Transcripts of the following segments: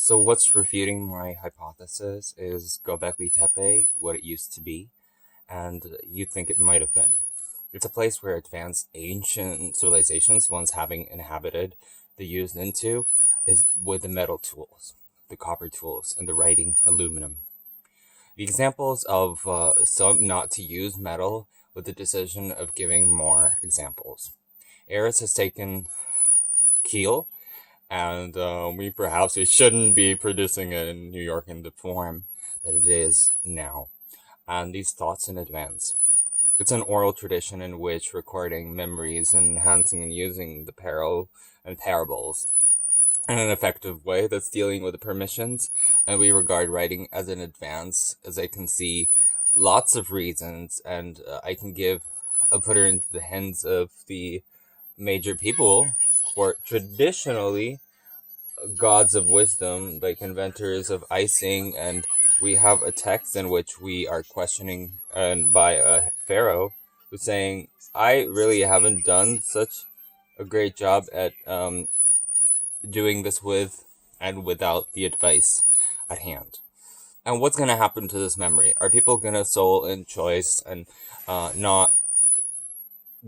So what's refuting my hypothesis is Göbekli Tepe what it used to be, and you think it might have been. It's a place where advanced ancient civilizations, once having inhabited the used into, is with the metal tools, the copper tools, and the writing aluminum. The examples of some not to use metal with the decision of giving more examples. Eris has taken keel and we shouldn't be producing it in New York in the form that it is now. And these thoughts in advance. It's an oral tradition in which recording memories, enhancing and using the parallel and parables in an effective way that's dealing with the permissions, and we regard writing as an advance, as I can see lots of reasons, and I can put her into the hands of the major people who are traditionally gods of wisdom, like inventors of icing, and we have a text in which we are questioning and by a pharaoh who's saying, I really haven't done such a great job at doing this with and without the advice at hand. And what's going to happen to this memory? Are people going to soul and choice and not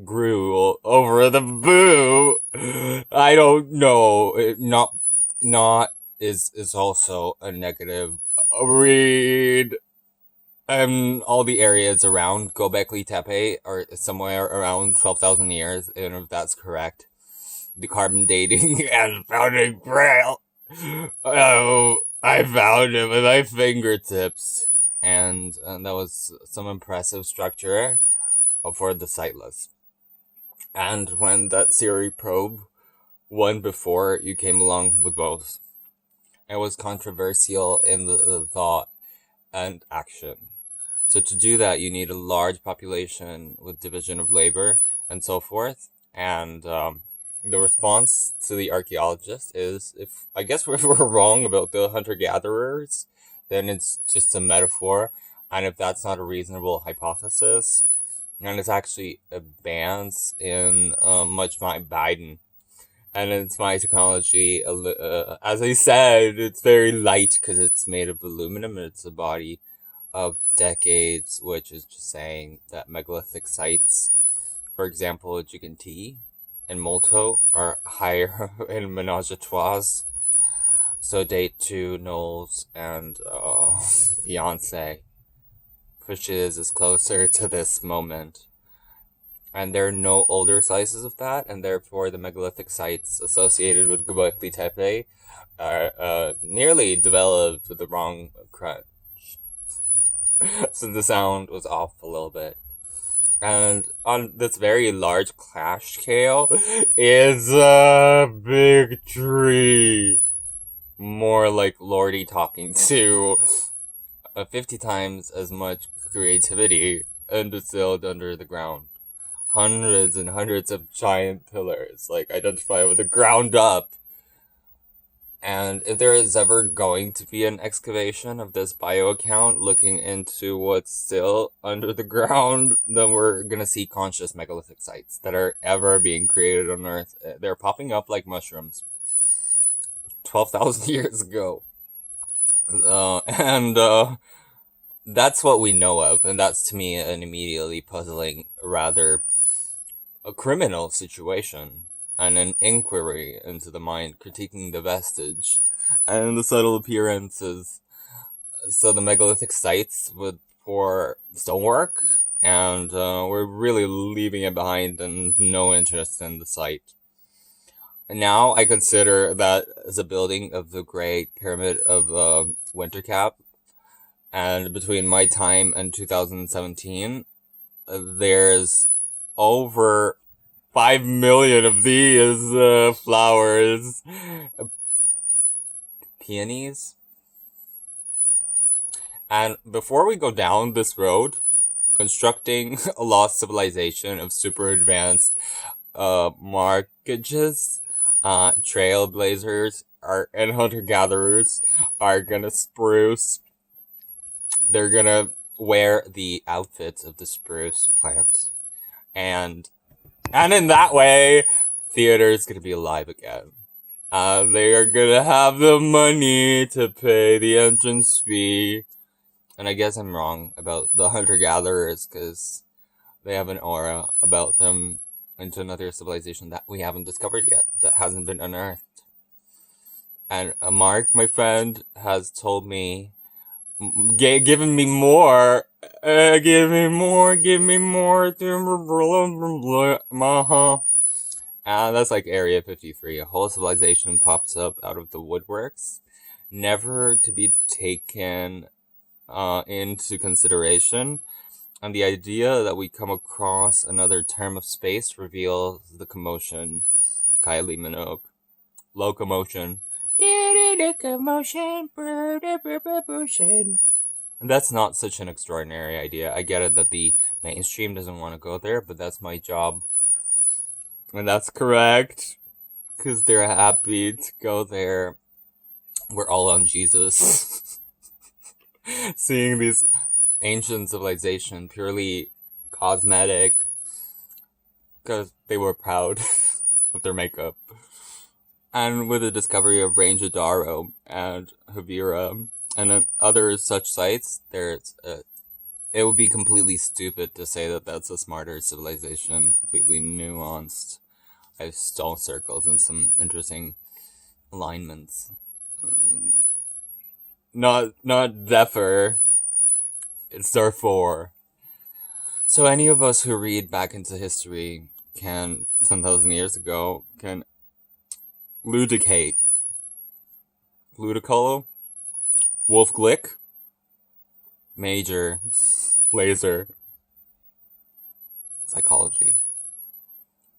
grew over the boo? I don't know. Not is also a negative read. All the areas around Göbekli Tepe are somewhere around 12,000 years, and if that's correct, the carbon dating and founding braille. Oh, I found it with my fingertips, and that was some impressive structure for the sightless. And when that Siri probe won before, you came along with both. It was controversial in the thought and action. So to do that, you need a large population with division of labor and so forth. And the response to the archaeologist is, if we're wrong about the hunter-gatherers, then it's just a metaphor. And if that's not a reasonable hypothesis, and it's actually advanced in much by Biden. And it's my technology, as I said, it's very light because it's made of aluminum and it's a body of decades, which is just saying that megalithic sites, for example, Giganti and Molto, are higher in menage a trois. So date to Knowles and Beyonce pushes us closer to this moment. And there are no older slices of that, and therefore the megalithic sites associated with Göbekli Tepe are nearly developed with the wrong crunch. So the sound was off a little bit. And on this very large clash scale is a big tree. More like Lordy talking to 50 times as much creativity and distilled under the ground. Hundreds and hundreds of giant pillars, like identify with the ground up. And if there is ever going to be an excavation of this bio account looking into what's still under the ground, then we're gonna see conscious megalithic sites that are ever being created on Earth. They're popping up like mushrooms 12,000 years ago. And that's what we know of, and that's to me an immediately puzzling, rather a criminal situation, and an inquiry into the mind, critiquing the vestige and the subtle appearances. So the megalithic sites with poor stonework, and we're really leaving it behind and no interest in the site. And now I consider that as a building of the Great Pyramid of Wintercap, and between my time and 2017, there's over 5 million of these flowers. Peonies. And before we go down this road, constructing a lost civilization of super advanced mortgages, trailblazers and hunter-gatherers are gonna spruce. They're gonna wear the outfits of the spruce plant. And in that way, theater is going to be alive again. They are gonna have the money to pay the entrance fee. And I guess I'm wrong about the hunter-gatherers, because they have an aura about them into another civilization that we haven't discovered yet, that hasn't been unearthed. And Mark, my friend, has told me, given me more, give me more, that's like Area 53. A whole civilization pops up out of the woodworks, never to be taken into consideration. And the idea that we come across another term of space reveals the commotion. Kylie Minogue. Locomotion. Locomotion. And that's not such an extraordinary idea. I get it that the mainstream doesn't want to go there, but that's my job. And that's correct. Because they're happy to go there. We're all on Jesus. Seeing these ancient civilization purely cosmetic, because they were proud of their makeup. And with the discovery of Ranger Darrow and Havira and other such sites, it would be completely stupid to say that that's a smarter civilization, completely nuanced. I have stone circles and some interesting alignments. Not Zephyr. It's therefore. So any of us who read back into history 10,000 years ago, can ludicate. Ludicolo? Wolf Glick? Major. Blazer. Psychology.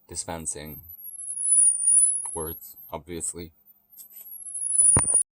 Dispensing. Words, obviously.